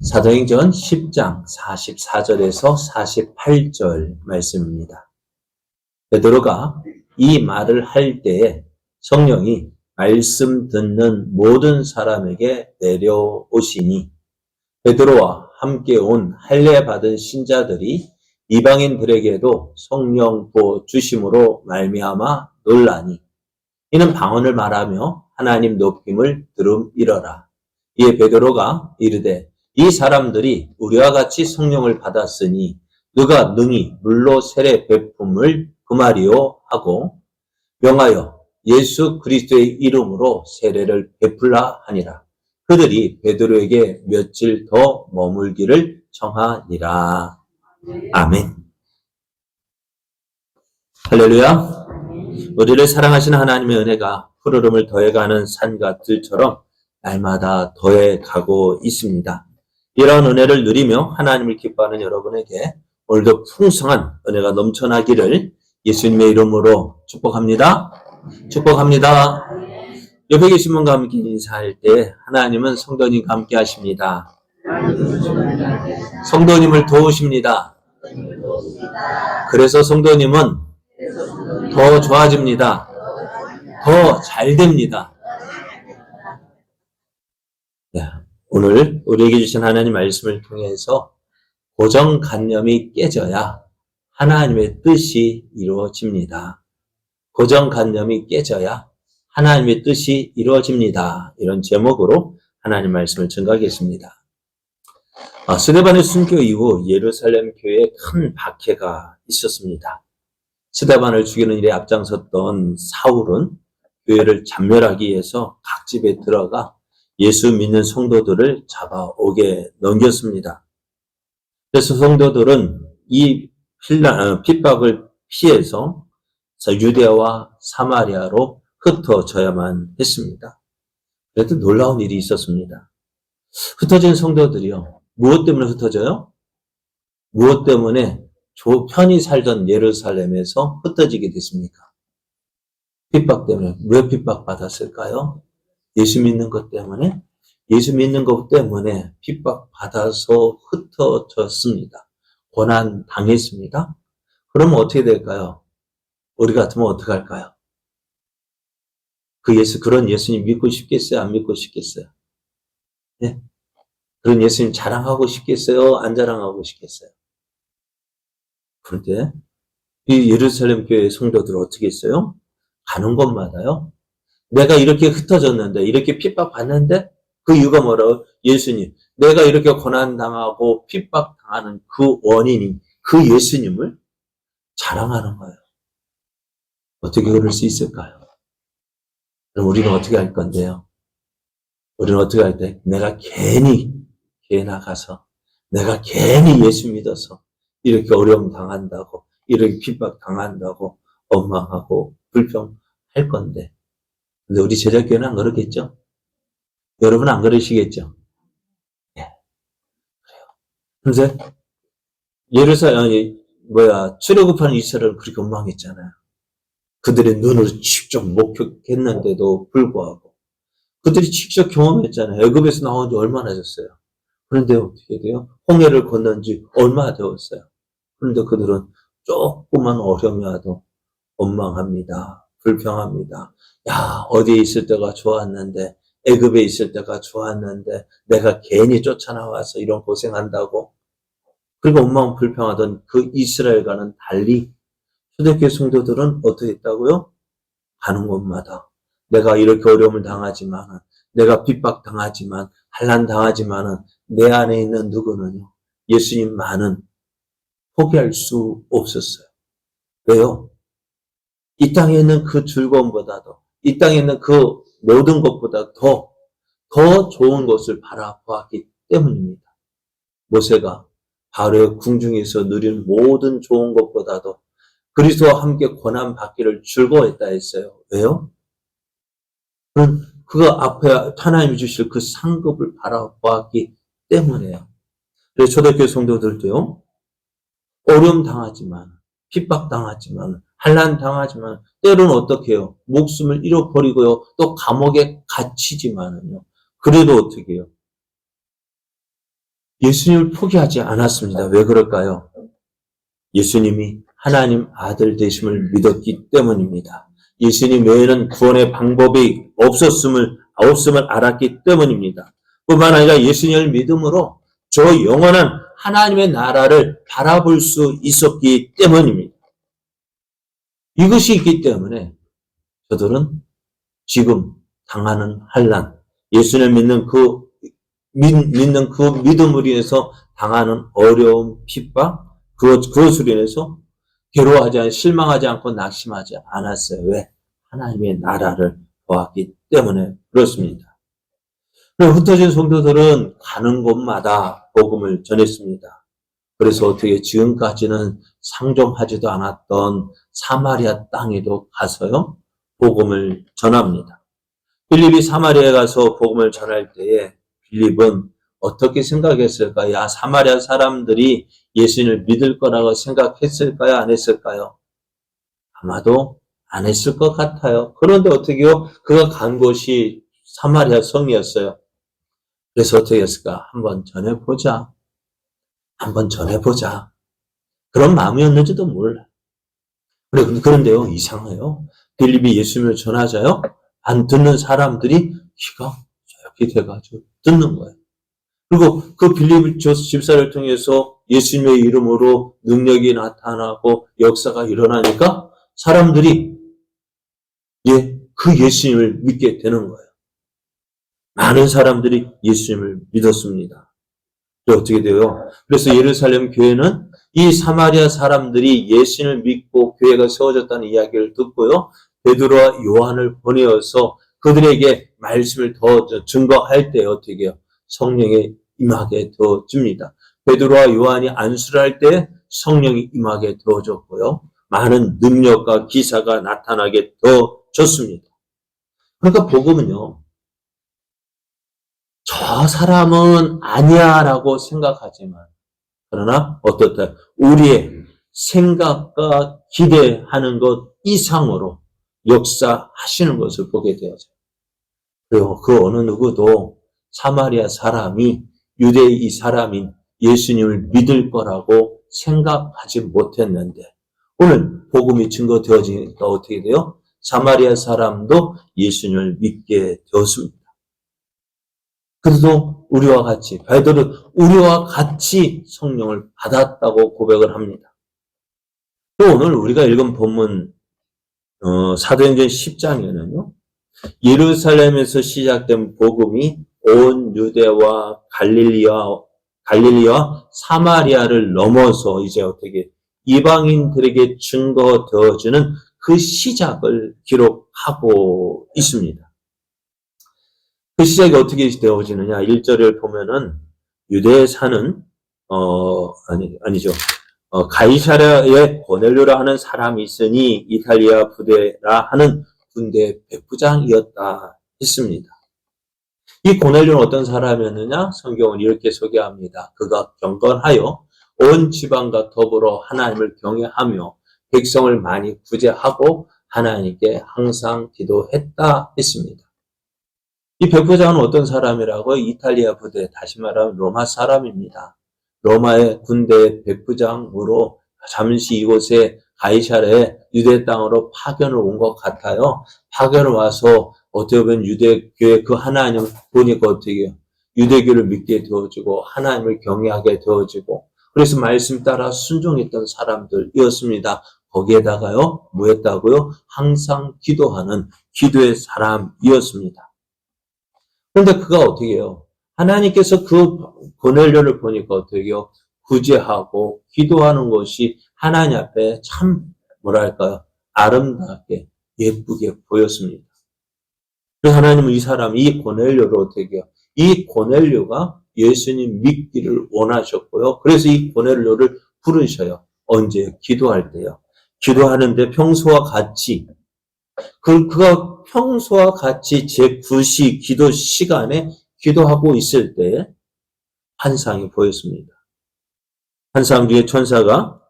사도행전 10장 44절에서 48절 말씀입니다. 베드로가 이 말을 할 때에 성령이 말씀 듣는 모든 사람에게 내려오시니 베드로와 함께 온 할례 받은 신자들이 이방인들에게도 성령 부어 주심으로 말미암아 놀라니 이는 방언을 말하며 하나님 높임을 들음이러라. 이에 베드로가 이르되 이 사람들이 우리와 같이 성령을 받았으니 누가 능히 물로 세례 베품을 금하리요 하고 명하여 예수 그리스도의 이름으로 세례를 베풀라 하니라. 그들이 베드로에게 며칠 더 머물기를 청하니라. 아멘. 할렐루야. 우리를 사랑하시는 하나님의 은혜가 푸르름을 더해가는 산과 들처럼 날마다 더해가고 있습니다. 이런 은혜를 누리며 하나님을 기뻐하는 여러분에게 오늘도 풍성한 은혜가 넘쳐나기를 예수님의 이름으로 축복합니다. 축복합니다. 옆에 계신 분과 함께 인사할 때 하나님은 성도님과 함께 하십니다. 성도님을 도우십니다. 그래서 성도님은 더 좋아집니다. 더 잘 됩니다. 오늘 우리에게 주신 하나님 말씀을 통해서 고정관념이 깨져야 하나님의 뜻이 이루어집니다. 고정관념이 깨져야 하나님의 뜻이 이루어집니다. 이런 제목으로 하나님 말씀을 증거하겠습니다. 스데반의 순교 이후 예루살렘 교회에 큰 박해가 있었습니다. 스데반을 죽이는 일에 앞장섰던 사울은 교회를 잔멸하기 위해서 각 집에 들어가 예수 믿는 성도들을 잡아오게 넘겼습니다. 그래서 성도들은 이 핍박을 피해서 유대와 사마리아로 흩어져야만 했습니다. 그래도 놀라운 일이 있었습니다. 흩어진 성도들이요. 무엇 때문에 흩어져요? 무엇 때문에 편히 살던 예루살렘에서 흩어지게 됐습니까? 핍박 때문에. 왜 핍박받았을까요? 예수 믿는 것 때문에? 예수 믿는 것 때문에 핍박받아서 흩어졌습니다. 고난 당했습니다. 그러면 어떻게 될까요? 우리 같으면 어떻게 할까요? 그런 예수님 믿고 싶겠어요? 안 믿고 싶겠어요? 네? 그런 예수님 자랑하고 싶겠어요? 안 자랑하고 싶겠어요? 그런데 이 예루살렘 교회 성도들 어떻게 했어요? 가는 곳마다요. 내가 이렇게 흩어졌는데, 이렇게 핍박받는데, 그 이유가 뭐라고? 예수님. 내가 이렇게 고난당하고 핍박당하는 그 원인이 그 예수님을 자랑하는 거예요. 어떻게 그럴 수 있을까요? 그럼 우리는 어떻게 할 건데요? 우리는 어떻게 할 때? 내가 괜히 교회 나가서, 내가 괜히 예수 믿어서 이렇게 어려움 당한다고, 이렇게 핍박 당한다고 원망하고 불평할 건데. 근데 우리 제자교회는 안 그러겠죠? 여러분 안 그러시겠죠? 예. 그래요. 그래서 출애굽하는 이스라엘은 그렇게 원망했잖아요. 그들의 눈으로 직접 목격했는데도 불구하고 그들이 직접 경험했잖아요. 애굽에서 나온 지 얼마나 됐어요. 그런데 어떻게 돼요? 홍해를 건넌 지 얼마나 되었어요. 그런데 그들은 조그만 어려움이 와도 원망합니다. 불평합니다. 야, 어디에 있을 때가 좋았는데, 애굽에 있을 때가 좋았는데 내가 괜히 쫓아나와서 이런 고생한다고. 그리고 원망 불평하던 그 이스라엘과는 달리 초대교회 성도들은 어떻게 했다고요? 가는 곳마다 내가 이렇게 어려움을 당하지만, 내가 핍박당하지만, 환난당하지만 내 안에 있는 누구는요, 예수님만은 포기할 수 없었어요. 왜요? 이 땅에 있는 그 즐거움보다도, 이 땅에 있는 그 모든 것보다 더 좋은 것을 바라보았기 때문입니다. 모세가 바로의 궁중에서 누리는 모든 좋은 것보다도 그리스도와 함께 고난 받기를 즐거워했다 했어요. 왜요? 그거 앞에 하나님이 주실 그 상급을 바라보았기 때문에요. 그래서 초대교회 성도들도요, 어려움 당하지만, 핍박 당하지만, 환난 당하지만, 때로는 어떻게 해요? 목숨을 잃어버리고요, 또 감옥에 갇히지만은요, 그래도 어떻게 해요? 예수님을 포기하지 않았습니다. 왜 그럴까요? 예수님이 하나님 아들 되심을 믿었기 때문입니다. 예수님 외에는 구원의 방법이 없음을 알았기 때문입니다. 뿐만 아니라 예수님을 믿음으로 저 영원한 하나님의 나라를 바라볼 수 있었기 때문입니다. 이것이 있기 때문에 저들은 지금 당하는 환난, 예수님을 믿는 그 믿음으로 인해서 당하는 어려움, 핍박, 그것으로 인해서 실망하지 않고 낙심하지 않았어요. 왜? 하나님의 나라를 보았기 때문에 그렇습니다. 흩어진 성도들은 가는 곳마다 복음을 전했습니다. 그래서 어떻게 지금까지는 상종하지도 않았던 사마리아 땅에도 가서요, 복음을 전합니다. 빌립이 사마리아에 가서 복음을 전할 때에 빌립은 어떻게 생각했을까요? 야, 사마리아 사람들이 예수님을 믿을 거라고 생각했을까요? 안 했을까요? 아마도 안 했을 것 같아요. 그런데 어떻게요? 그가 간 곳이 사마리아 성이었어요. 그래서 어떻게 했을까? 한번 전해보자. 그런 마음이었는지도 몰라. 그런데요, 이상해요. 빌립이 예수님을 전하자요, 안 듣는 사람들이 귀가 저렇게 돼가지고 듣는 거예요. 그리고 그 빌립 집사를 통해서 예수님의 이름으로 능력이 나타나고 역사가 일어나니까 사람들이 그 예수님을 믿게 되는 거예요. 많은 사람들이 예수님을 믿었습니다. 어떻게 돼요? 그래서 예루살렘 교회는 이 사마리아 사람들이 예수님을 믿고 교회가 세워졌다는 이야기를 듣고요, 베드로와 요한을 보내어서 그들에게 말씀을 더 증거할 때 어떻게 해요? 성령이 임하게 되어집니다. 베드로와 요한이 안수를 할 때 성령이 임하게 되어졌고요, 많은 능력과 기사가 나타나게 되어졌습니다. 그러니까 복음은요, 저 사람은 아니야 라고 생각하지만, 그러나 어떻다? 우리의 생각과 기대하는 것 이상으로 역사하시는 것을 보게 되어져요. 그리고 그 어느 누구도 사마리아 사람이 유대의 이 사람인 예수님을 믿을 거라고 생각하지 못했는데, 오늘 복음이 증거되어지니까 어떻게 돼요? 사마리아 사람도 예수님을 믿게 되었습니다. 그래도 베드로 우리와 같이 성령을 받았다고 고백을 합니다. 또 오늘 우리가 읽은 본문 사도행전 10장에는요, 예루살렘에서 시작된 복음이 온 유대와 갈릴리와 사마리아를 넘어서 이제 어떻게 이방인들에게 증거되어지는 그 시작을 기록하고 있습니다. 그 시작이 어떻게 되어지느냐? 1절을 보면은 유대에 사는 가이사랴에 고넬료라 하는 사람이 있으니 이탈리아 부대라 하는 군대 백부장이었다 했습니다. 이 고넬료는 어떤 사람이었느냐? 성경은 이렇게 소개합니다. 그가 경건하여 온 지방과 더불어 하나님을 경외하며 백성을 많이 구제하고 하나님께 항상 기도했다 했습니다. 이 백부장은 어떤 사람이라고요? 이탈리아 부대, 다시 말하면 로마 사람입니다. 로마의 군대 백부장으로 잠시 이곳에 가이사랴에 유대 땅으로 파견을 온 것 같아요. 파견을 와서 어떻게 보면 유대교회 그 하나님을 보니까 어떻게 해요? 유대교를 믿게 되어지고 하나님을 경외하게 되어지고, 그래서 말씀 따라 순종했던 사람들이었습니다. 거기에다가요, 뭐 했다고요? 항상 기도하는 기도의 사람이었습니다. 그런데 그가 어떻게 해요? 하나님께서 그 고넬료를 보니까 어떻게 해요? 구제하고 기도하는 것이 하나님 앞에 참 아름답게 예쁘게 보였습니다. 그래서 하나님은 이 고넬료를 어떻게 해요? 이 고넬료가 예수님 믿기를 원하셨고요. 그래서 이 고넬료를 부르셔요. 언제? 기도할 때요. 기도하는데 평소와 같이 그가 평소와 같이 제9시 기도 시간에 기도하고 있을 때 환상이 보였습니다. 환상 중에 천사가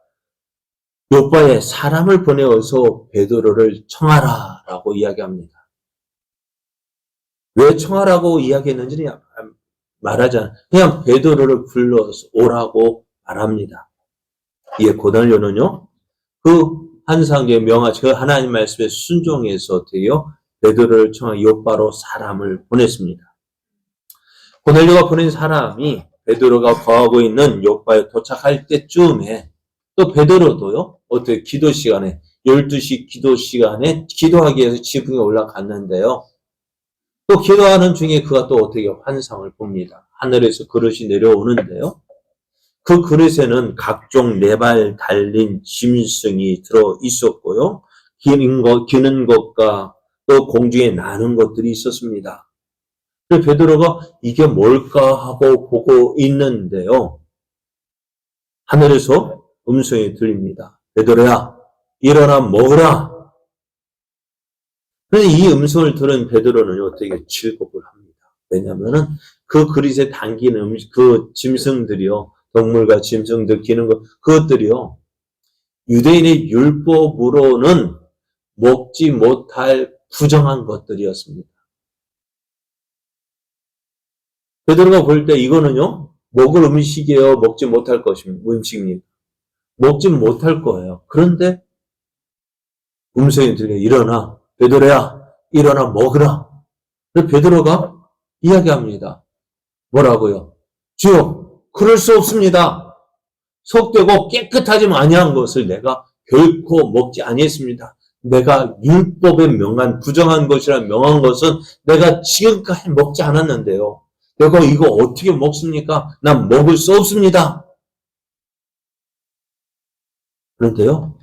요바에 사람을 보내어서 베드로를 청하라라고 이야기합니다. 왜 청하라고 이야기했는지는 말하잖아요. 그냥 베드로를 불러서 오라고 말합니다. 이에 고넬료는요, 그 환상의 명화, 저 하나님 말씀에 순종해서 어떻게요? 베드로를 청한 요바로 사람을 보냈습니다. 고넬료가 보낸 사람이 베드로가 거하고 있는 요바에 도착할 때쯤에 또 베드로도요, 어떻게 기도 시간에 12시 기도 시간에 기도하기 위해서 지붕에 올라갔는데요. 또 기도하는 중에 그가 또 어떻게 환상을 봅니다. 하늘에서 그릇이 내려오는데요. 그 그릇에는 각종 네 발 달린 짐승이 들어 있었고요. 기는 것과 또 공중에 나는 것들이 있었습니다. 그래서 베드로가 이게 뭘까 하고 보고 있는데요. 하늘에서 음성이 들립니다. 베드로야, 일어나 먹으라. 그런데 이 음성을 들은 베드로는 어떻게 질겁을 합니다. 왜냐하면은 그 그릇에 담기는 그 짐승들이요, 동물과 짐승들 기는 것, 그것들이요, 유대인의 율법으로는 먹지 못할 부정한 것들이었습니다. 베드로가 볼 때 이거는요, 먹을 음식이에요, 먹지 못할 것입니다. 음식입니다. 먹지 못할 거예요. 그런데 음성이 들려, 일어나, 베드로야, 일어나 먹으라. 그래서 베드로가 이야기합니다. 뭐라고요? 주여, 그럴 수 없습니다. 속되고 깨끗하지 아니한 것을 내가 결코 먹지 아니했습니다. 내가 율법에 명한 부정한 것이라 명한 것은 내가 지금까지 먹지 않았는데요. 내가 이거 어떻게 먹습니까? 난 먹을 수 없습니다. 그런데요,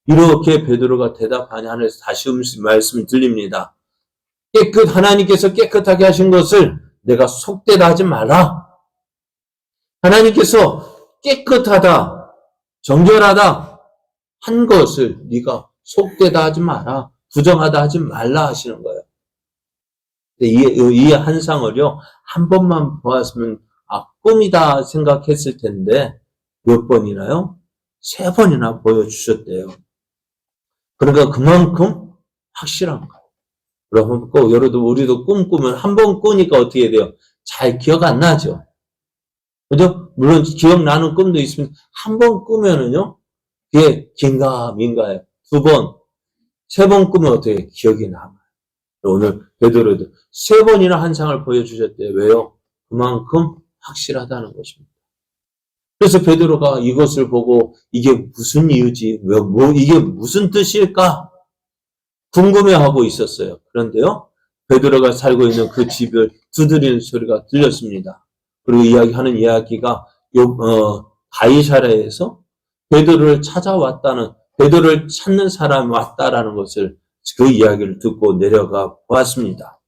이렇게 베드로가 대답하니 하늘에서 다시 말씀이 들립니다. 하나님께서 깨끗하게 하신 것을 내가 속되다 하지 마라. 하나님께서 깨끗하다, 정결하다 한 것을 네가 속되다 하지 마라, 부정하다 하지 말라 하시는 거예요. 이 한상을요, 한 번만 보았으면 꿈이다 생각했을 텐데 몇 번이나요? 3번이나 보여주셨대요. 그러니까 그만큼 확실한 거예요. 여러분 꼭 우리도 꿈 꾸면 한 번 꾸니까 어떻게 돼요? 잘 기억 안 나죠. 그죠? 물론 기억나는 꿈도 있으면 한 번 꾸면은요, 그게 긴가민가해요. 2번, 3번 꾸면 어떻게 기억이 남아요. 오늘 베드로도 3번이나 한상을 보여주셨대요. 왜요? 그만큼 확실하다는 것입니다. 그래서 베드로가 이것을 보고 이게 무슨 이유지, 이게 무슨 뜻일까 궁금해하고 있었어요. 그런데요, 베드로가 살고 있는 그 집을 두드리는 소리가 들렸습니다. 그리고 이야기하는 이야기가 가이사랴에서 베드로를 베드로를 찾는 사람이 왔다라는 것을 그 이야기를 듣고 내려가 보았습니다.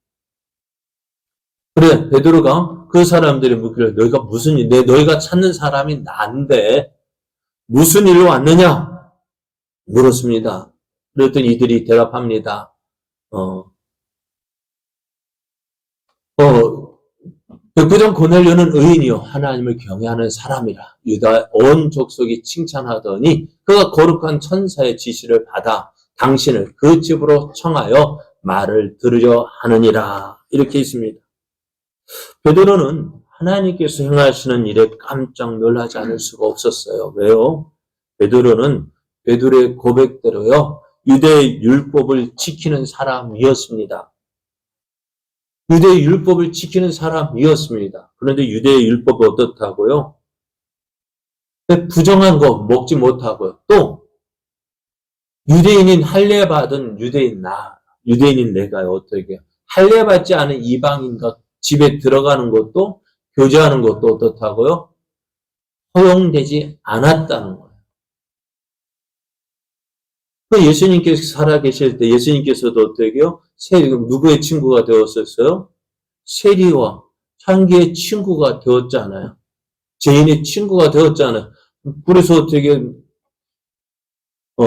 그래, 베드로가 그 사람들이 묻기를 너희가 무슨 일, 너희가 찾는 사람이 난데 무슨 일로 왔느냐? 물었습니다. 그랬더니 이들이 대답합니다. 백부장 고넬료는 의인이요 하나님을 경외하는 사람이라 유다 온 족속이 칭찬하더니 그가 거룩한 천사의 지시를 받아 당신을 그 집으로 청하여 말을 들으려 하느니라. 이렇게 있습니다. 베드로는 하나님께서 행하시는 일에 깜짝 놀라지 않을 수가 없었어요. 왜요? 베드로는 베드로의 고백대로요, 유대의 율법을 지키는 사람이었습니다. 유대의 율법을 지키는 사람이었습니다. 그런데 유대의 율법이 어떻다고요? 부정한 거 먹지 못하고요. 또 유대인인 할례받은 유대인인 내가 어떻게 할례받지 않은 이방인과 집에 들어가는 것도 교제하는 것도 어떻다고요? 허용되지 않았다는 거예요. 예수님께서 살아계실 때 예수님께서도 어떻게요? 누구의 친구가 되었었어요? 세리와 창기의 친구가 되었잖아요. 죄인의 친구가 되었잖아요. 그래서 어떻게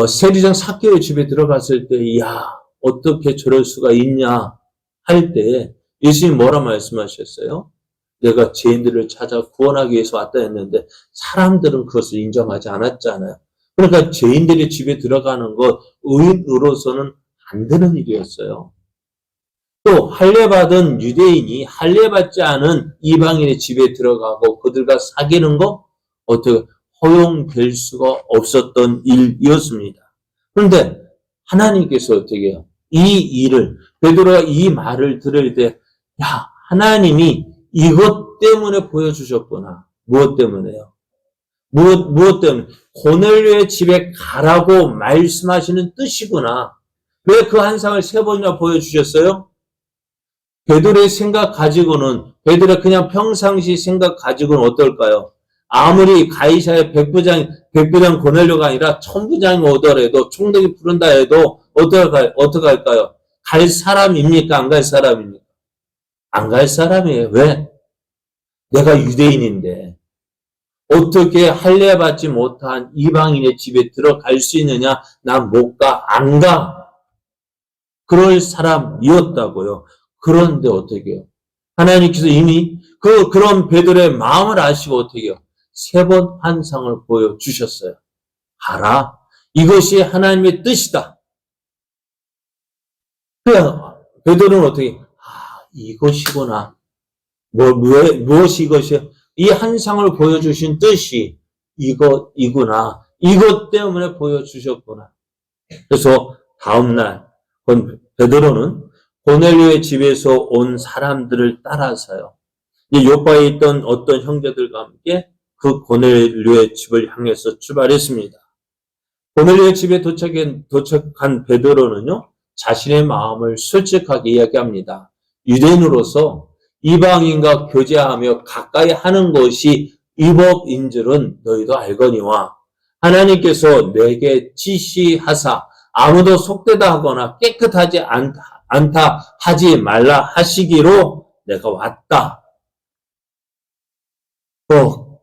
세리장 삭개의 집에 들어갔을 때, 야, 어떻게 저럴 수가 있냐 할 때 예수님 뭐라 말씀하셨어요? 내가 죄인들을 찾아 구원하기 위해서 왔다 했는데 사람들은 그것을 인정하지 않았잖아요. 그러니까 죄인들의 집에 들어가는 것 의인으로서는 안 되는 일이었어요. 또 할례받은 유대인이 할례받지 않은 이방인의 집에 들어가고 그들과 사귀는 거 어떻게 허용될 수가 없었던 일이었습니다. 그런데 하나님께서 어떻게 해요? 이 일을 베드로가 이 말을 들을 때 야, 하나님이 이것 때문에 보여주셨구나. 무엇 때문에요? 무엇 때문에? 고넬료의 집에 가라고 말씀하시는 뜻이구나. 왜 그 한상을 세 번이나 보여주셨어요? 베드로의 생각 가지고는, 베드로 그냥 평상시 생각 가지고는 어떨까요? 아무리 가이사의 백부장 고넬료가 아니라 천부장이 오더라도, 총독이 부른다 해도, 어떻게 할까요? 갈 사람입니까? 안 갈 사람입니까? 안 갈 사람이에요. 왜? 내가 유대인인데, 어떻게 할례받지 못한 이방인의 집에 들어갈 수 있느냐? 난 못 가, 안 가. 그럴 사람이었다고요. 그런데 어떻게 해요? 하나님께서 이미 그런 베드로의 마음을 아시고 어떻게 해요? 세 번 환상을 보여주셨어요. 알아. 이것이 하나님의 뜻이다. 그래야 베드로는 어떻게, 이것이구나. 무엇이 이것이야? 이 한상을 보여주신 뜻이 이구나. 이것 때문에 보여주셨구나. 그래서 다음날 베드로는 고넬료의 집에서 온 사람들을 따라서요. 요바에 있던 어떤 형제들과 함께 그 고넬료의 집을 향해서 출발했습니다. 고넬료의 집에 도착한 베드로는요, 자신의 마음을 솔직하게 이야기합니다. 유대인으로서 이방인과 교제하며 가까이 하는 것이 위법인 줄은 너희도 알거니와 하나님께서 내게 지시하사 아무도 속되다 하거나 깨끗하지 않다 하지 말라 하시기로 내가 왔다.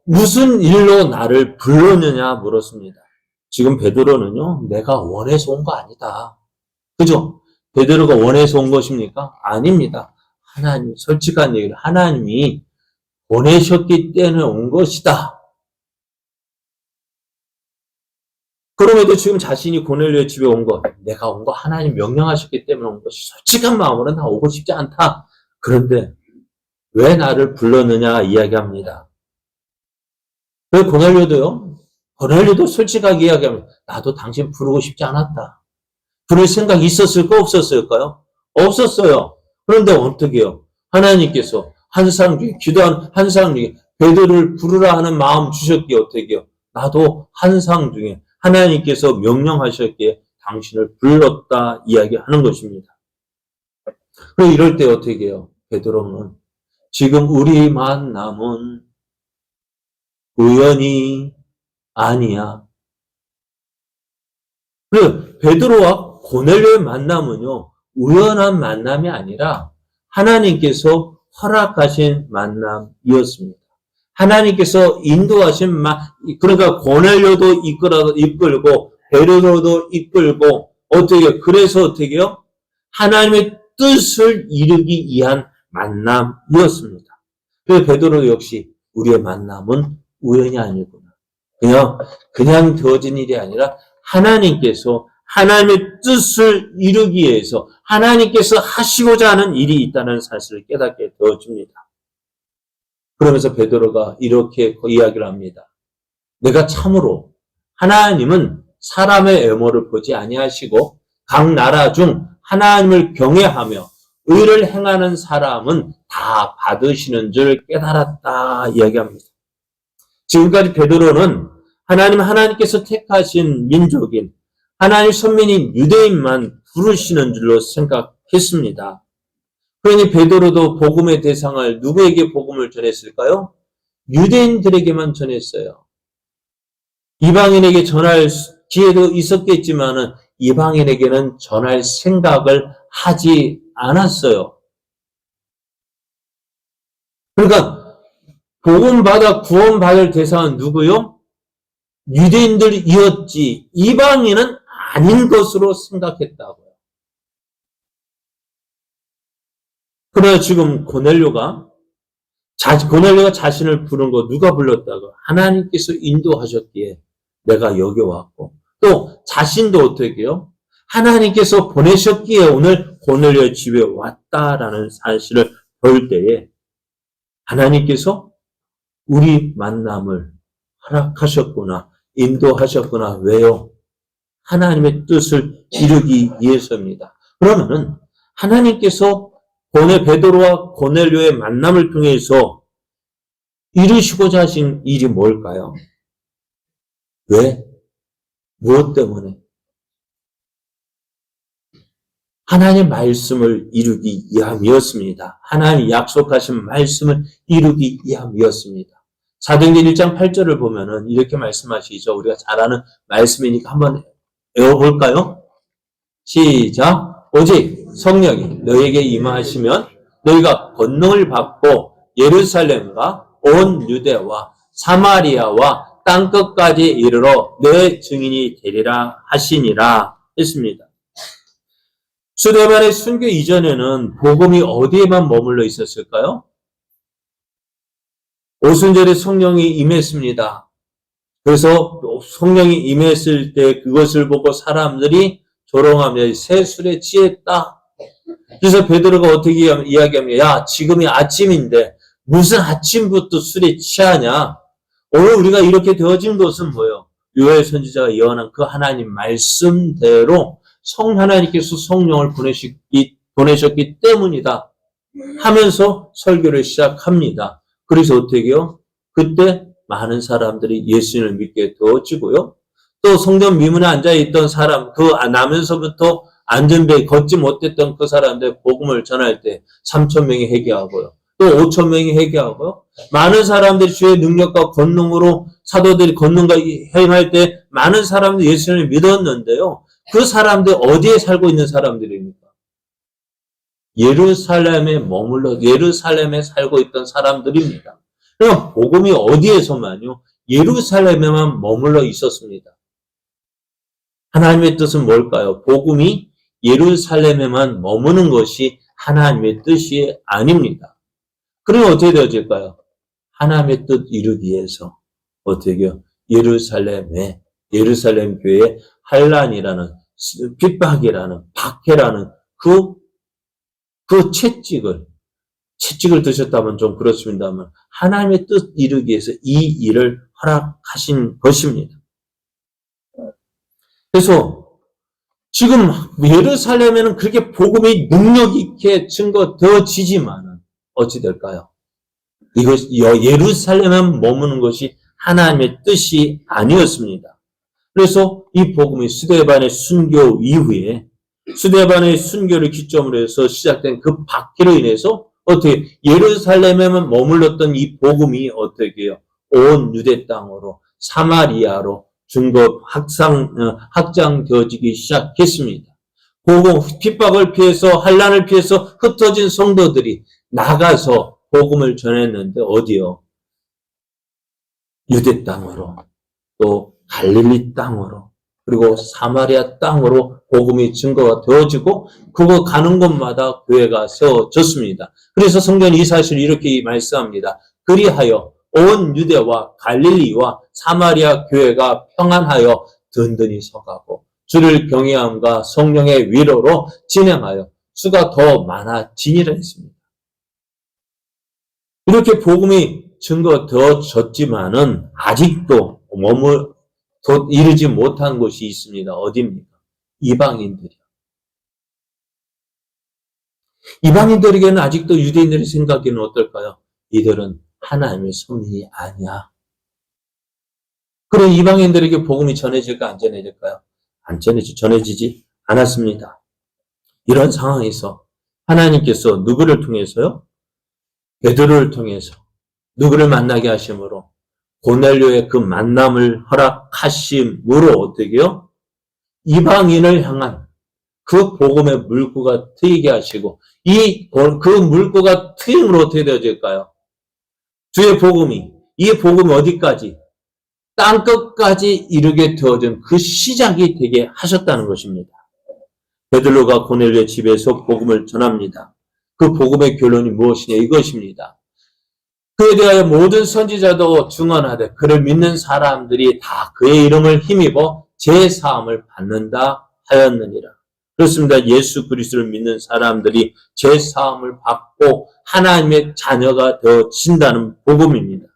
무슨 일로 나를 불렀느냐 물었습니다. 지금 베드로는요, 내가 원해서 온 거 아니다. 그죠? 베드로가 원해서 온 것입니까? 아닙니다. 하나님, 솔직한 얘기를 하나님이 보내셨기 때문에 온 것이다. 그럼에도 지금 자신이 고넬료의 집에 온 것, 내가 온 거 하나님 명령하셨기 때문에 온 것이 솔직한 마음으로는 나 오고 싶지 않다. 그런데 왜 나를 불렀느냐 이야기합니다. 왜 고넬료도 솔직하게 이야기합니다. 나도 당신 부르고 싶지 않았다. 부를 생각이 있었을까 없었을까요? 없었어요. 그런데 어떻게 해요? 하나님께서 한상 중에, 기도한 한상 중에 베드로를 부르라 하는 마음 주셨기에 어떻게 해요? 나도 한상 중에 하나님께서 명령하셨기에 당신을 불렀다 이야기하는 것입니다. 그리고 이럴 때 어떻게 해요? 베드로는 지금 우리 만남은 우연이 아니야. 그래서 베드로와 고넬료의 만남은요, 우연한 만남이 아니라 하나님께서 허락하신 만남이었습니다. 하나님께서 인도하신 그러니까 고넬료도 이끌고 베드로도 이끌고 그래서 어떻게 해요? 하나님의 뜻을 이루기 위한 만남이었습니다. 그래서 베드로 역시 우리의 만남은 우연이 아니구나. 그냥 되어진 일이 아니라 하나님께서 하나님의 뜻을 이루기 위해서 하나님께서 하시고자 하는 일이 있다는 사실을 깨닫게 되어줍니다. 그러면서 베드로가 이렇게 이야기를 합니다. 내가 참으로 하나님은 사람의 외모를 보지 아니하시고 각 나라 중 하나님을 경외하며 의를 행하는 사람은 다 받으시는 줄 깨달았다 이야기합니다. 지금까지 베드로는 하나님께서 택하신 민족인 하나님 선민인 유대인만 부르시는 줄로 생각했습니다. 그러니 베드로도 복음의 대상을 누구에게 복음을 전했을까요? 유대인들에게만 전했어요. 이방인에게 전할 기회도 있었겠지만은 이방인에게는 전할 생각을 하지 않았어요. 그러니까 복음받아 구원받을 대상은 누구요? 유대인들이었지 이방인은 아닌 것으로 생각했다고요. 그래서 지금 고넬료가 자신을 부른 거 누가 불렀다고? 하나님께서 인도하셨기에 내가 여기 왔고 또 자신도 어떻게 해요? 하나님께서 보내셨기에 오늘 고넬료의 집에 왔다라는 사실을 볼 때에 하나님께서 우리 만남을 허락하셨구나, 인도하셨구나. 왜요? 하나님의 뜻을 이루기 위해서입니다. 그러면은 하나님께서 베드로와 고넬료의 만남을 통해서 이루시고자 하신 일이 뭘까요? 왜? 무엇 때문에? 하나님의 말씀을 이루기 위함이었습니다. 하나님이 약속하신 말씀을 이루기 위함이었습니다. 사도행전 1장 8절을 보면은 이렇게 말씀하시죠. 우리가 잘 아는 말씀이니까 한번 외워볼까요? 시작. 오직 성령이 너에게 임하시면 너희가 권능을 받고 예루살렘과 온 유대와 사마리아와 땅끝까지 이르러 내 증인이 되리라 하시니라 했습니다. 스데반의 순교 이전에는 복음이 어디에만 머물러 있었을까요? 오순절에 성령이 임했습니다. 그래서 성령이 임했을 때 그것을 보고 사람들이 조롱하며 새 술에 취했다. 그래서 베드로가 어떻게 이야기합니까? 야, 지금이 아침인데 무슨 아침부터 술에 취하냐? 오늘 우리가 이렇게 되어진 것은 뭐예요? 요엘 선지자가 예언한 그 하나님 말씀대로 하나님께서 성령을 보내셨기 때문이다 하면서 설교를 시작합니다. 그래서 어떻게 해요? 그때 많은 사람들이 예수님을 믿게 되어지고요. 또 성전 미문에 앉아있던 사람, 나면서부터 안전벨 걷지 못했던 그 사람들 복음을 전할 때 3,000명이 회개하고요. 또 5,000명이 회개하고요. 많은 사람들이 주의 능력과 권능으로 사도들이 권능과 행할 때 많은 사람들이 예수님을 믿었는데요. 그 사람들 어디에 살고 있는 사람들입니까? 예루살렘에 살고 있던 사람들입니다. 그럼 복음이 어디에서만요? 예루살렘에만 머물러 있었습니다. 하나님의 뜻은 뭘까요? 복음이 예루살렘에만 머무는 것이 하나님의 뜻이 아닙니다. 그러면 어떻게 되어질까요? 하나님의 뜻 이루기 위해서 어떻게 해요? 예루살렘 교회에 환난이라는 핍박이라는 박해라는 그 채찍을 드셨다면 좀 그렇습니다만 하나님의 뜻 이루기 위해서 이 일을 허락하신 것입니다. 그래서 지금 예루살렘에는 그렇게 복음이 능력 있게 증거되어지지만 어찌 될까요? 예루살렘에만 머무는 것이 하나님의 뜻이 아니었습니다. 그래서 이 복음이 스데반의 순교 이후에 스데반의 순교를 기점으로 해서 시작된 그 박해로 인해서 어떻게 예루살렘에만 머물렀던 이 복음이 어떻게 해요? 온 유대 땅으로 사마리아로 확장되어지기 시작했습니다. 핍박을 피해서 환난을 피해서 흩어진 성도들이 나가서 복음을 전했는데 어디요? 유대 땅으로 또 갈릴리 땅으로 그리고 사마리아 땅으로 복음이 증거가 되어지고 그거 가는 곳마다 교회가 세워졌습니다. 그래서 성경이 이 사실을 이렇게 말씀합니다. 그리하여 온 유대와 갈릴리와 사마리아 교회가 평안하여 든든히 서가고 주를 경외함과 성령의 위로로 진행하여 수가 더 많아지니라 했습니다. 이렇게 복음이 증거되어졌지만은 아직도 이르지 못한 곳이 있습니다. 어디입니까? 이방인들이요. 이방인들에게는 아직도 유대인들의 생각에는 어떨까요? 이들은 하나님의 선민이 아니야. 그럼 이방인들에게 복음이 전해질까 안 전해질까요? 전해지지 않았습니다. 이런 상황에서 하나님께서 누구를 통해서요? 베드로를 통해서 누구를 만나게 하심으로 고넬료의 그 만남을 허락하심으로 어떻게요? 이방인을 향한 그 복음의 물꼬가 트이게 하시고 그 물꼬가 트임으로 어떻게 되어질까요? 주의 복음이 이 복음이 어디까지? 땅끝까지 이르게 되어진 그 시작이 되게 하셨다는 것입니다. 베드로가 고넬료의 집에서 복음을 전합니다. 그 복음의 결론이 무엇이냐 이것입니다. 그에 대하여 모든 선지자도 증언하되 그를 믿는 사람들이 다 그의 이름을 힘입어 제사함을 받는다 하였느니라. 그렇습니다. 예수 그리스도를 믿는 사람들이 죄사함을 받고 하나님의 자녀가 되어진다는 복음입니다.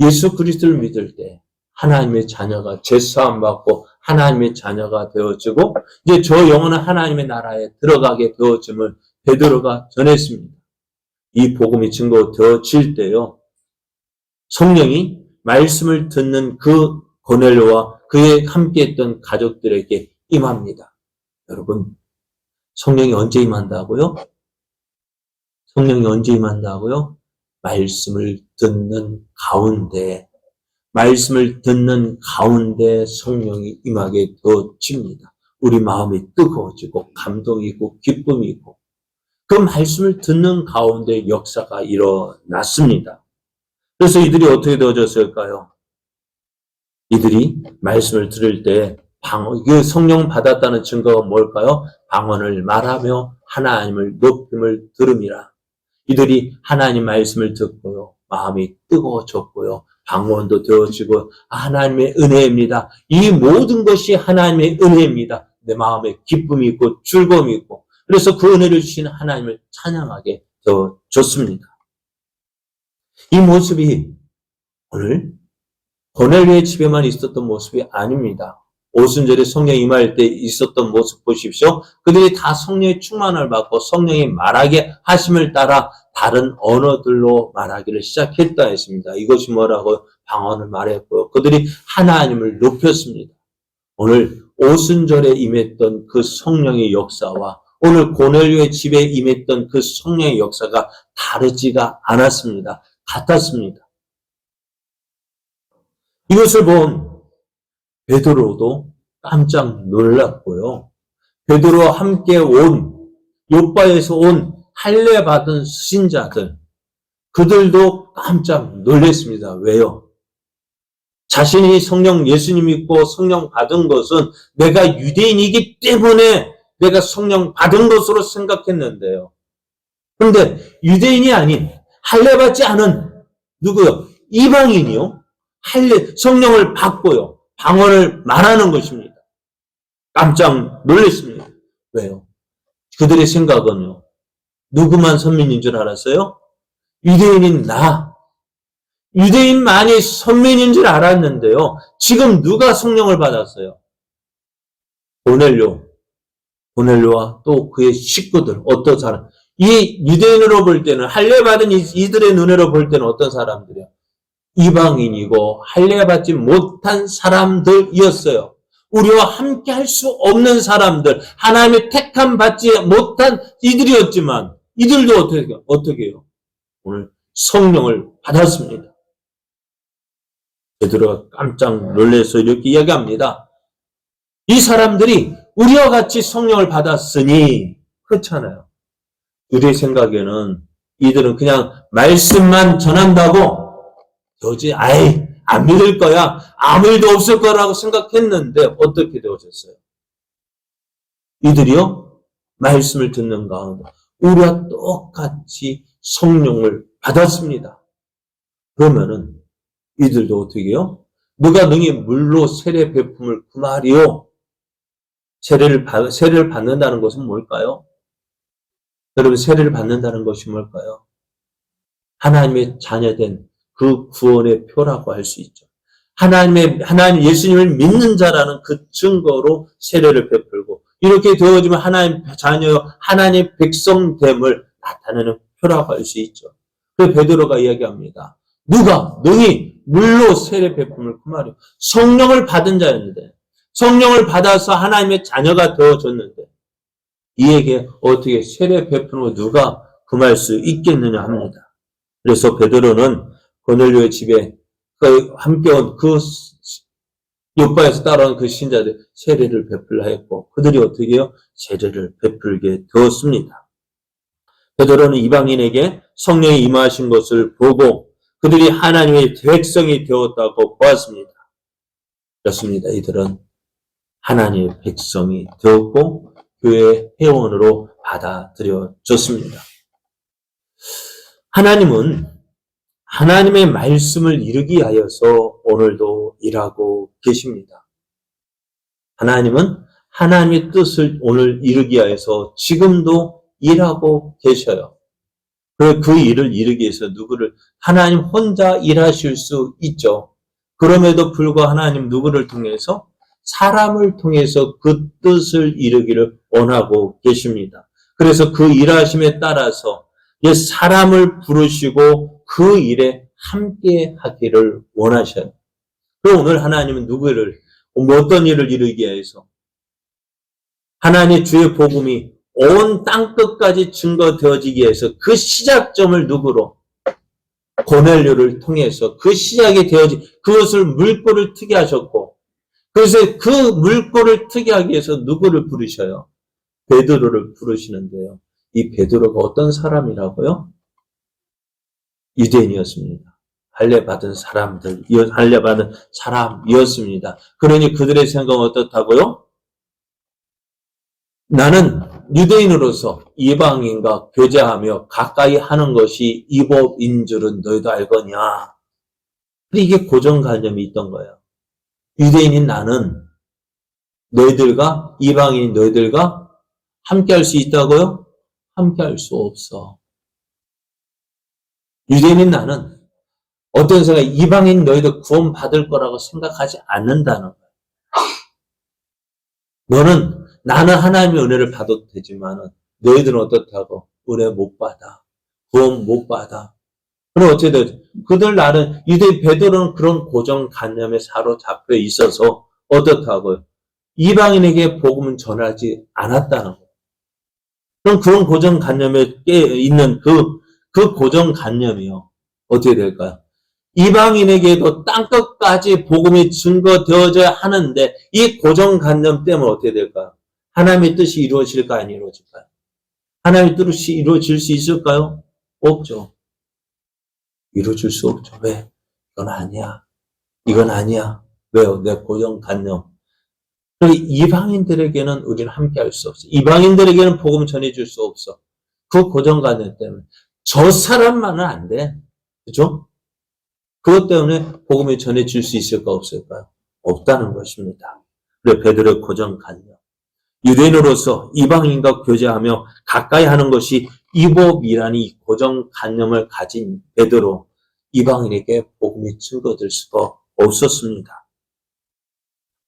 예수 그리스도를 믿을 때 하나님의 자녀가 죄사함 받고 하나님의 자녀가 되어지고 이제 저 영혼은 하나님의 나라에 들어가게 되어짐을 베드로가 전했습니다. 이 복음이 증거되어질 때요, 성령이 말씀을 듣는 그 고넬료와 그에 함께했던 가족들에게 임합니다. 여러분, 성령이 언제 임한다고요? 성령이 언제 임한다고요? 말씀을 듣는 가운데 성령이 임하게 되어집니다. 우리 마음이 뜨거워지고 감동이 있고 기쁨이 있고 그 말씀을 듣는 가운데 역사가 일어났습니다. 그래서 이들이 어떻게 되어졌을까요? 이들이 말씀을 들을 때 그 성령 받았다는 증거가 뭘까요? 방언을 말하며 하나님을 높임을 들음이라. 이들이 하나님 말씀을 듣고요, 마음이 뜨거워졌고요, 방언도 되어지고 하나님의 은혜입니다. 이 모든 것이 하나님의 은혜입니다. 내 마음에 기쁨이 있고 즐거움이 있고 그래서 그 은혜를 주신 하나님을 찬양하게 되어졌습니다. 이 모습이 오늘 고넬료의 집에만 있었던 모습이 아닙니다. 오순절에 성령이 임할 때 있었던 모습 보십시오. 그들이 다 성령의 충만을 받고 성령이 말하게 하심을 따라 다른 언어들로 말하기를 시작했다 했습니다. 이것이 뭐라고? 방언을 말했고요. 그들이 하나님을 높였습니다. 오늘 오순절에 임했던 그 성령의 역사와 오늘 고넬료의 집에 임했던 그 성령의 역사가 다르지가 않았습니다. 같았습니다. 이것을 본 베드로도 깜짝 놀랐고요. 베드로와 함께 요바에서 온 할례 받은 신자들, 그들도 깜짝 놀랐습니다. 왜요? 자신이 예수님 믿고 성령 받은 것은 내가 유대인이기 때문에 내가 성령 받은 것으로 생각했는데요. 그런데 유대인이 아닌 할례 받지 않은 누구요? 이방인이요. 성령을 받고요, 방언을 말하는 것입니다. 깜짝 놀랐습니다. 왜요? 그들의 생각은요, 누구만 선민인 줄 알았어요? 유대인인 유대인만이 선민인 줄 알았는데요, 지금 누가 성령을 받았어요? 고넬료와 또 그의 식구들, 어떤 사람, 이 유대인으로 볼 때는, 할례 받은 이들의 눈으로 볼 때는 어떤 사람들이요? 이방인이고 할례받지 못한 사람들이었어요. 우리와 함께 할 수 없는 사람들, 하나님의 택함 받지 못한 이들이었지만 이들도 어떻게 해요? 오늘 성령을 받았습니다. 베드로가 깜짝 놀라서 이렇게 이야기합니다. 이 사람들이 우리와 같이 성령을 받았으니, 그렇잖아요. 우리의 생각에는 이들은 그냥 말씀만 전한다고 도저히 안 믿을 거야, 아무 일도 없을 거라고 생각했는데 어떻게 되어졌어요? 이들이요, 말씀을 듣는 가운데 우리와 똑같이 성령을 받았습니다. 그러면은 이들도 어떻게 해요? 누가 능히 물로 세례 베품을 구하리요? 세례를 받는다는 것은 뭘까요? 여러분, 세례를 받는다는 것이 뭘까요? 하나님의 자녀된 그 구원의 표라고 할 수 있죠. 하나님 예수님을 믿는 자라는 그 증거로 세례를 베풀고 이렇게 되어지면 하나님 자녀, 하나님 백성됨을 나타내는 표라고 할 수 있죠. 그래서 베드로가 이야기합니다. 누가 능히 물로 세례 베품을 금하려? 성령을 받은 자였는데, 성령을 받아서 하나님의 자녀가 되어졌는데 이에게 어떻게 세례 베푸는 누가 금할 수 있겠느냐 합니다. 그래서 베드로는 고넬료의 집에 함께 온 그 요바에서 따라온 그 신자들 세례를 베풀라 했고 그들이 어떻게 해요? 세례를 베풀게 되었습니다. 베드로는 이방인에게 성령이 임하신 것을 보고 그들이 하나님의 백성이 되었다고 보았습니다. 그렇습니다. 이들은 하나님의 백성이 되었고 교회의 회원으로 받아들여졌습니다. 하나님은 하나님의 말씀을 이루기 위하여서 오늘도 일하고 계십니다. 하나님은 하나님의 뜻을 오늘 이루기 위해서 지금도 일하고 계셔요. 그 일을 이루기 위해서 하나님 혼자 일하실 수 있죠. 그럼에도 불구하고 하나님 누구를 통해서? 사람을 통해서 그 뜻을 이루기를 원하고 계십니다. 그래서 그 일하심에 따라서 사람을 부르시고 그 일에 함께 하기를 원하셔요. 그럼 오늘 하나님은 어떤 일을 이루기 위해서? 하나님의 주의 복음이 온 땅끝까지 증거되어지기 위해서 그 시작점을 누구로? 고넬료를 통해서 그 시작이 그것을 물꼬를 트게 하셨고, 그래서 그 물꼬를 트게 하기 위해서 누구를 부르셔요? 베드로를 부르시는데요. 이 베드로가 어떤 사람이라고요? 유대인이었습니다. 할례받은 사람이었습니다. 그러니 그들의 생각은 어떻다고요? 나는 유대인으로서 이방인과 교제하며 가까이 하는 것이 이 법인 줄은 너희도 알거냐. 이게 고정관념이 있던 거예요. 유대인인 나는 이방인인 너희들과 함께 할 수 있다고요? 함께 할 수 없어. 유대인인 나는 어떤 생각, 이방인 너희도 구원받을 거라고 생각하지 않는다는 거예요. 나는 하나님의 은혜를 받아도 되지만 너희들은 어떻다고? 은혜 못 받아. 구원 못 받아. 그럼 어떻게 되지? 유대인 베드로는 그런 고정관념에 사로잡혀 있어서 어떻다고요? 이방인에게 복음은 전하지 않았다는 거예요. 그럼 그런 고정관념에 있는 그 고정관념이요. 어떻게 될까요? 이방인에게도 땅끝까지 복음이 증거되어져야 하는데 이 고정관념 때문에 어떻게 될까요? 하나님의 뜻이 이루어질까요? 안 이루어질까요? 하나님의 뜻이 이루어질 수 있을까요? 없죠. 이루어질 수 없죠. 왜? 이건 아니야. 이건 아니야. 왜요? 내 고정관념. 이방인들에게는 우리는 함께 할 수 없어. 이방인들에게는 복음 전해줄 수 없어. 그 고정관념 때문에. 저 사람만은 안 돼. 그죠? 그것 때문에 복음이 전해질 수 있을까 없을까요? 없다는 것입니다. 그래 베드로의 고정관념. 유대인으로서 이방인과 교제하며 가까이 하는 것이 이법이라는 고정관념을 가진 베드로, 이방인에게 복음이 증거될 수가 없었습니다.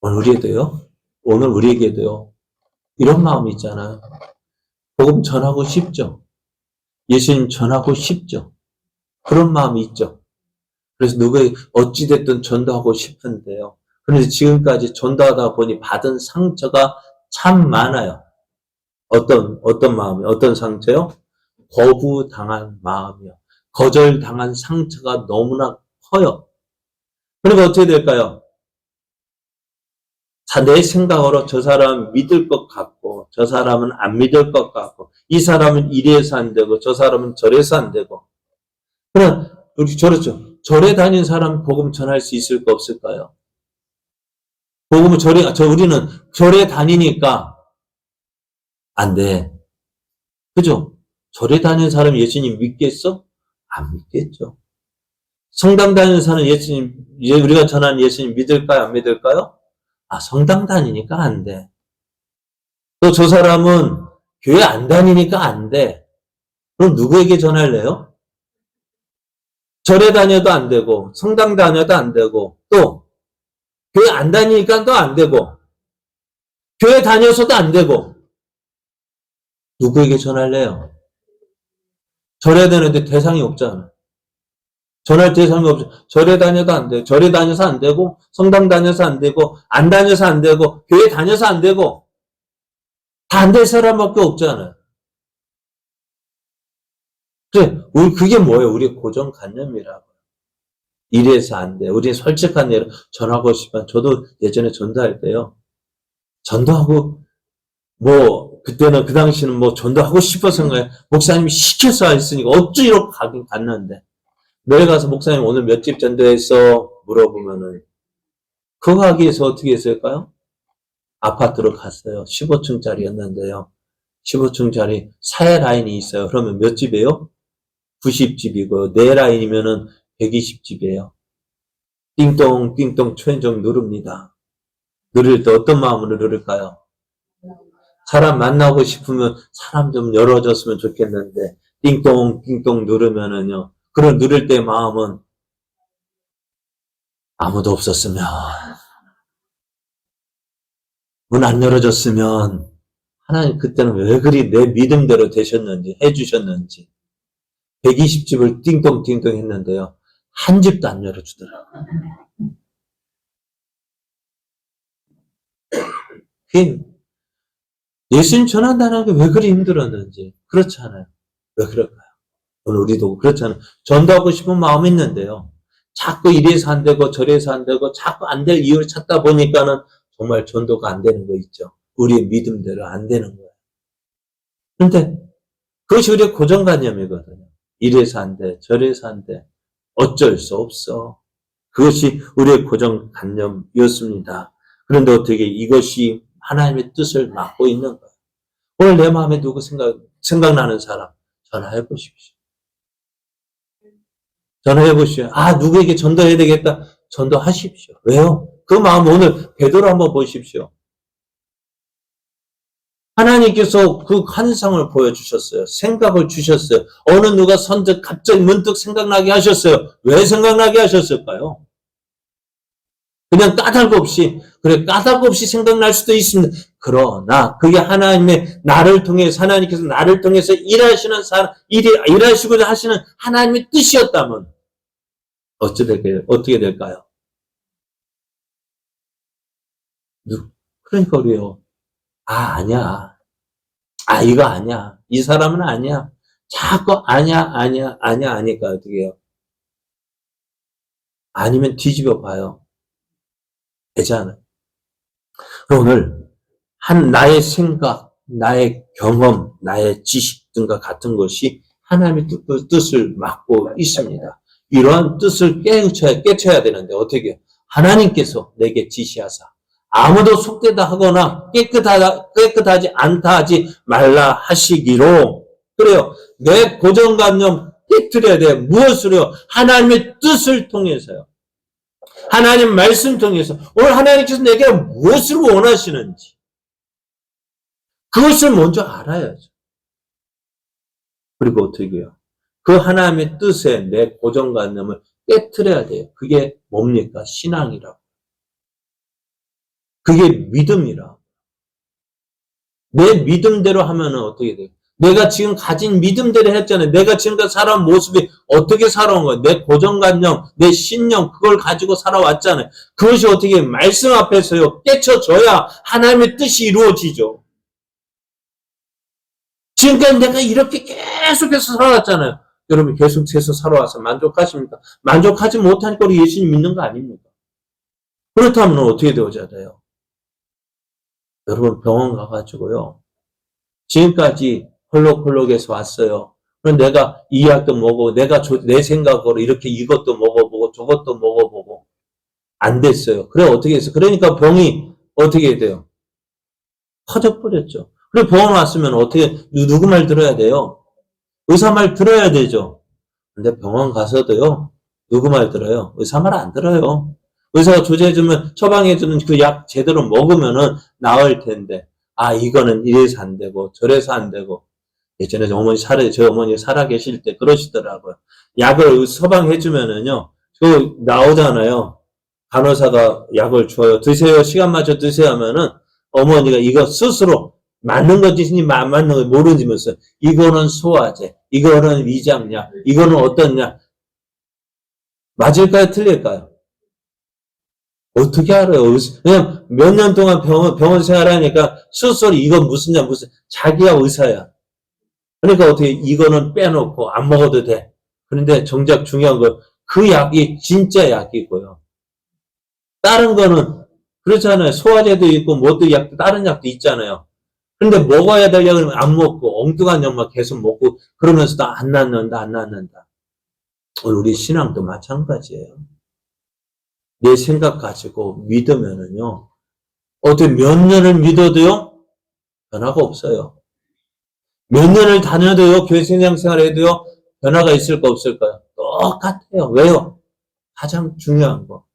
오늘 우리에게도요, 이런 마음이 있잖아요. 복음 전하고 싶죠? 예수님 전하고 싶죠? 그런 마음이 있죠. 그래서 어찌됐든 전도하고 싶은데요. 그런데 지금까지 전도하다 보니 받은 상처가 참 많아요. 어떤 마음이요? 어떤 상처요? 거부당한 마음이요. 거절당한 상처가 너무나 커요. 그러니까 어떻게 될까요? 내 생각으로 저 사람은 믿을 것 같고, 저 사람은 안 믿을 것 같고, 이 사람은 이래서 안 되고, 저 사람은 저래서 안 되고. 그럼, 저렇죠. 절에 다닌 사람 복음 전할 수 있을까, 없을까요? 우리는 절에 다니니까 안 돼. 그죠? 절에 다니는 사람 예수님 믿겠어? 안 믿겠죠. 성당 다니는 사람 우리가 전하는 예수님 믿을까요? 안 믿을까요? 성당 다니니까 안 돼. 또 저 사람은 교회 안 다니니까 안 돼. 그럼 누구에게 전할래요? 절에 다녀도 안 되고, 성당 다녀도 안 되고, 또 교회 안 다니니까 또 안 되고, 교회 다녀서도 안 되고, 누구에게 전할래요? 절에 다니는데 대상이 없잖아. 전할 대상이 없죠. 절에 다녀도 안 돼. 절에 다녀서 안 되고, 성당 다녀서 안 되고, 안 다녀서 안 되고, 교회 다녀서 안 되고, 다 안 될 사람밖에 없잖아요. 그게 뭐예요? 우리의 고정관념이라고. 이래서 안 돼. 우리 솔직한 예로 전하고 싶어. 저도 예전에 전도할 때요. 전도하고, 그때는, 그 당시는 전도하고 싶어서 거예요. 목사님이 시켜서 했으니까 어찌 이렇게 가긴 갔는데. 매일 가서 목사님 오늘 몇 집 전도했어? 물어보면은, 그거 하기 위해서 어떻게 했을까요? 아파트로 갔어요. 15층짜리였는데요. 15층짜리 4라인이 있어요. 그러면 몇 집이에요? 90집이고요. 4라인이면은 120집이에요. 띵동, 띵동 초인종 누릅니다. 누를 때 어떤 마음으로 누를까요? 사람 만나고 싶으면 사람 좀 열어줬으면 좋겠는데, 띵동, 띵동 누르면은요, 그걸 누를 때 마음은 아무도 없었으면, 문 안 열어줬으면, 하나님 그때는 왜 그리 내 믿음대로 되셨는지, 해주셨는지, 120집을 띵동띵동 했는데요, 한 집도 안 열어주더라고요. 예수님 전한다는 게 왜 그리 힘들었는지, 그렇잖아요. 왜 그럴까요? 오늘 우리도 그렇잖아요. 전도하고 싶은 마음이 있는데요. 자꾸 이래서 안 되고 저래서 안 되고 자꾸 안 될 이유를 찾다 보니까는 정말 전도가 안 되는 거 있죠. 우리의 믿음대로 안 되는 거예요. 그런데 그것이 우리의 고정관념이거든요. 이래서 안 돼, 저래서 안 돼. 어쩔 수 없어. 그것이 우리의 고정관념이었습니다. 그런데 어떻게 이것이 하나님의 뜻을 막고 있는 거예요. 오늘 내 마음에 누구 생각나는 사람 전화해 보십시오. 전화해 보십시오. 아, 누구에게 전도해야 되겠다. 전도하십시오. 왜요? 그 마음 오늘 베드로 한번 보십시오. 하나님께서 그 환상을 보여주셨어요. 생각을 주셨어요. 어느 누가 선뜻 갑자기 문득 생각나게 하셨어요. 왜 생각나게 하셨을까요? 그냥 까닭 없이, 그래, 까닭 없이 생각날 수도 있습니다. 그러나, 그게 하나님의 나를 통해서, 하나님께서 나를 통해서 일하시는 사람, 일하시고자 하시는 하나님의 뜻이었다면, 어떻게 될까요? 그러니까 우리요. 아니야. 이거 아니야. 이 사람은 아니야. 자꾸 아니까 어떻게 해요? 아니면 뒤집어 봐요. 되잖아요. 오늘 나의 생각, 나의 경험, 나의 지식 등과 같은 것이 하나님의 뜻을 막고 있습니다. 이러한 뜻을 깨쳐야 되는데 어떻게 해요? 하나님께서 내게 지시하사 아무도 속되다 하거나 깨끗하지 않다 하지 말라 하시기로. 그래요. 내 고정관념 깨트려야 돼요. 무엇으로요? 하나님의 뜻을 통해서요. 하나님 말씀 통해서 오늘 하나님께서 내게 무엇을 원하시는지 그것을 먼저 알아야죠. 그리고 어떻게 해요? 그 하나님의 뜻에 내 고정관념을 깨트려야 돼요. 그게 뭡니까? 신앙이라고. 그게 믿음이라. 내 믿음대로 하면은 어떻게 돼요? 내가 지금 가진 믿음대로 했잖아요. 내가 지금까지 살아온 모습이 어떻게 살아온 거예요? 내 고정관념, 내 신념, 그걸 가지고 살아왔잖아요. 그것이 어떻게 말씀 앞에서요, 깨쳐져야 하나님의 뜻이 이루어지죠. 지금까지 내가 이렇게 계속해서 살아왔잖아요. 여러분 계속해서 살아와서 만족하십니까? 만족하지 못하니까 우리 예수님 믿는 거 아닙니까? 그렇다면 어떻게 되어져야 돼요? 여러분 병원 가가지고요. 지금까지 홀록홀록해서 왔어요. 그럼 내가 이 약도 먹고 내 생각으로 이렇게 이것도 먹어보고 저것도 먹어보고 안 됐어요. 그래 어떻게 했어요? 그러니까 병이 어떻게 돼요? 커져버렸죠. 그리고 병원 왔으면 어떻게 누구 말 들어야 돼요? 의사 말 들어야 되죠. 근데 병원 가서도요. 누구 말 들어요? 의사 말 안 들어요. 의사가 조제해주면 처방해주는 그 약 제대로 먹으면은 나을 텐데 이거는 이래서 안 되고 저래서 안 되고 예전에 저희 어머니 살아계실 때 그러시더라고요. 약을 처방해주면은요 그 나오잖아요. 간호사가 약을 줘요. 드세요. 시간 맞춰 드세요 하면은 어머니가 이거 스스로 맞는 건지 안 맞는 건지 모르면서 이거는 소화제, 이거는 위장약, 이거는 어떤 약 맞을까요? 틀릴까요? 어떻게 알아요? 그냥 몇 년 동안 병원 생활하니까 스스로 이건 무슨 약, 자기가 의사야. 그러니까 어떻게 이거는 빼놓고 안 먹어도 돼. 그런데 정작 중요한 건 그 약이 진짜 약이고요. 다른 거는 그렇잖아요. 소화제도 있고 뭐도 약, 다른 약도 있잖아요. 근데 먹어야 될 약을 안 먹고 엉뚱한 약만 계속 먹고 그러면서도 안 낫는다. 우리 신앙도 마찬가지예요. 내 생각 가지고 믿으면은요. 어떻게 몇 년을 믿어도요. 변화가 없어요. 몇 년을 다녀도요. 교회 생활 해도요. 변화가 있을까 없을까요? 똑같아요. 왜요? 가장 중요한 거.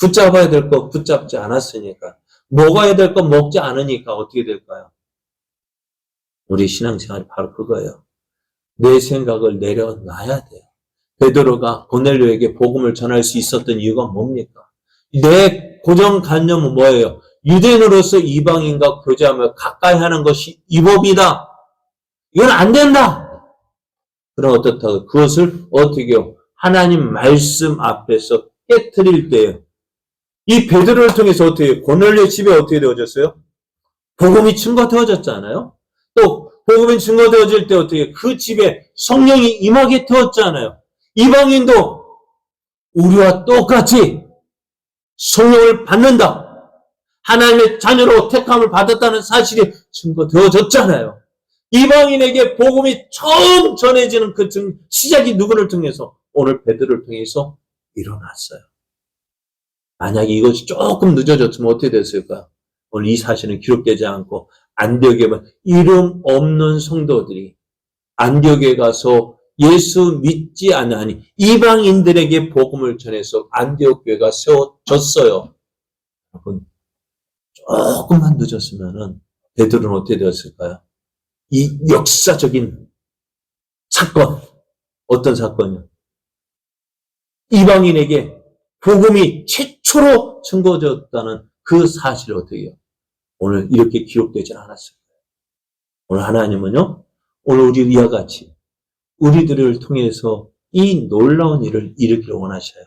붙잡아야 될 거 붙잡지 않았으니까. 먹어야 될 거 먹지 않으니까 어떻게 될까요? 우리 신앙생활이 바로 그거예요. 내 생각을 내려놔야 돼요. 베드로가 고넬료에게 복음을 전할 수 있었던 이유가 뭡니까? 내 고정관념은 뭐예요? 유대인으로서 이방인과 교제하며 가까이 하는 것이 이 법이다. 이건 안 된다. 그럼 어떻다고? 그것을 어떻게 해요? 하나님 말씀 앞에서 깨트릴 때예요. 이 베드로를 통해서 어떻게 해요? 고넬료 집에 어떻게 되어졌어요? 복음이 증거되어졌잖아요. 또 복음이 증거되어질 때 어떻게 해요? 그 집에 성령이 임하게 되었잖아요. 이방인도 우리와 똑같이 성령을 받는다. 하나님의 자녀로 택함을 받았다는 사실이 증거되어졌잖아요. 이방인에게 복음이 처음 전해지는 그 시작이 누구를 통해서? 오늘 베드로를 통해서 일어났어요. 만약에 이것이 조금 늦어졌으면 어떻게 됐을까? 오늘 이 사실은 기록되지 않고 안디옥에만 이름 없는 성도들이 안디옥에 가서 예수 믿지 않으니 이방인들에게 복음을 전해서 안디옥 교회가 세워졌어요. 여러분, 조금만 늦었으면은 베드로는 어떻게 되었을까요? 이 역사적인 사건, 어떤 사건이요? 이방인에게 복음이 최초로 증거되었다는 그 사실을 어떻게 해요? 오늘 이렇게 기록되지 않았어요. 오늘 하나님은요, 오늘 우리 이와 같이 우리들을 통해서 이 놀라운 일을 일으키려 원하셔요.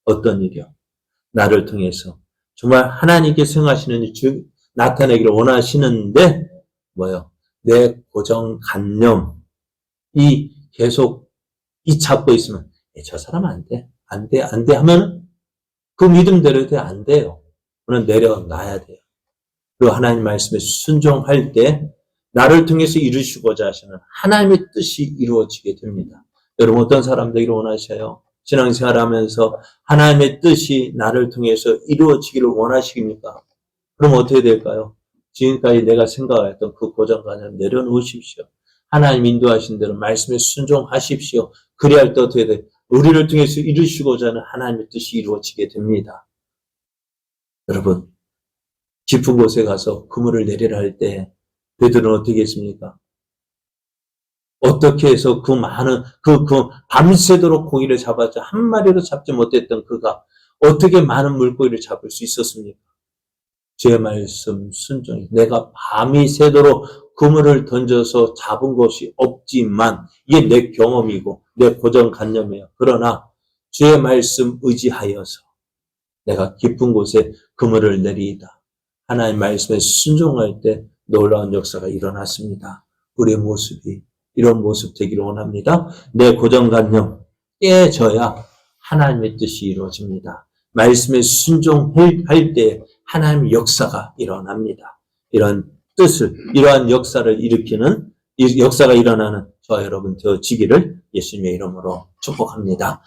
어떤 일이요? 나를 통해서 정말 하나님께 생하시는 일 나타내기를 원하시는데 뭐요? 내 고정관념 계속 잡고 있으면 저 사람 안 돼 하면 그 믿음대로 안 돼요. 그는 내려놔야 돼요. 그리고 하나님 말씀에 순종할 때 나를 통해서 이루시고자 하시는 하나님의 뜻이 이루어지게 됩니다. 여러분 어떤 사람들이 원하셔요? 신앙생활하면서 하나님의 뜻이 나를 통해서 이루어지기를 원하십니까? 그럼 어떻게 될까요? 지금까지 내가 생각했던 그 고정관념 내려놓으십시오. 하나님 인도하신 대로 말씀에 순종하십시오. 그래야 할 때 어떻게 돼요? 우리를 통해서 이루시고자 하는 하나님의 뜻이 이루어지게 됩니다. 여러분 깊은 곳에 가서 그물을 내리라 할 때 베드로는 어떻게 했습니까? 어떻게 해서 그 많은 밤새도록 고기를 잡았죠. 한 마리로 잡지 못했던 그가 어떻게 많은 물고기를 잡을 수 있었습니까? 제 말씀 순종이 내가 밤이 새도록 그물을 던져서 잡은 것이 없지만 이게 내 경험이고 내 고정관념이에요. 그러나 주의 말씀 의지하여서 내가 깊은 곳에 그물을 내리이다. 하나님 말씀에 순종할 때 놀라운 역사가 일어났습니다. 우리의 모습이 이런 모습 되기를 원합니다. 내 고정관념 깨져야 하나님의 뜻이 이루어집니다. 말씀에 순종할 때 하나님의 역사가 일어납니다. 이런 뜻을, 이러한 역사를 일으키는, 이 역사가 일어나는 저와 여러분 되어지기를 예수님의 이름으로 축복합니다.